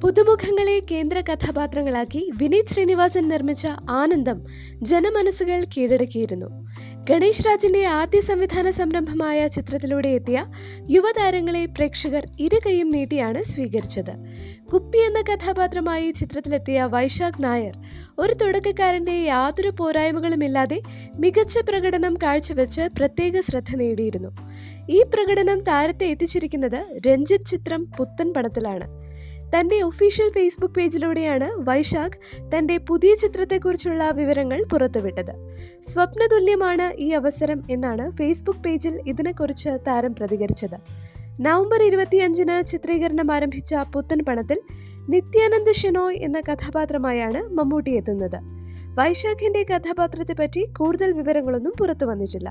പുതുമുഖങ്ങളെ കേന്ദ്ര കഥാപാത്രങ്ങളാക്കി വിനീത് ശ്രീനിവാസൻ നിർമ്മിച്ച ആനന്ദം ജനമനസ്സുകൾ കീഴടക്കിയിരുന്നു. ഗണേഷ് രാജിന്റെ ആദ്യ സംവിധാന സംരംഭമായ ചിത്രത്തിലൂടെ എത്തിയ യുവതാരങ്ങളെ പ്രേക്ഷകർ ഇരുകൈയും നീട്ടിയാണ് സ്വീകരിച്ചത്. കുപ്പി എന്ന കഥാപാത്രമായി ചിത്രത്തിലെത്തിയ വൈശാഖ് നായർ ഒരു തുടക്കക്കാരന്റെ യാതൊരു പോരായ്മകളുമില്ലാതെ മികച്ച പ്രകടനം കാഴ്ചവെച്ച് പ്രത്യേക ശ്രദ്ധ നേടിയിരുന്നു. ഈ പ്രകടനം താരത്തെ എത്തിച്ചിരിക്കുന്നത് രഞ്ജിത്ത് ചിത്രം പുത്തൻ പടത്തിലാണ്. തന്റെ ഒഫീഷ്യൽ ഫേസ്ബുക്ക് പേജിലൂടെയാണ് വൈശാഖ് തന്റെ പുതിയ ചിത്രത്തെക്കുറിച്ചുള്ള വിവരങ്ങൾ പുറത്തുവിട്ടത്. സ്വപ്നതുല്യമാണ് ഈ അവസരം എന്നാണ് ഫേസ്ബുക്ക് പേജിൽ ഇതിനെക്കുറിച്ച് താരം പ്രതികരിച്ചത്. നവംബർ 25-ന് ചിത്രീകരണം ആരംഭിച്ച പുത്തൻ പണത്തിൽ നിത്യാനന്ദ് ഷെനോയ് എന്ന കഥാപാത്രമായാണ് മമ്മൂട്ടി എത്തുന്നത്. വൈശാഖിന്റെ കഥാപാത്രത്തെപ്പറ്റി കൂടുതൽ വിവരങ്ങളൊന്നും പുറത്തു വന്നിട്ടില്ല.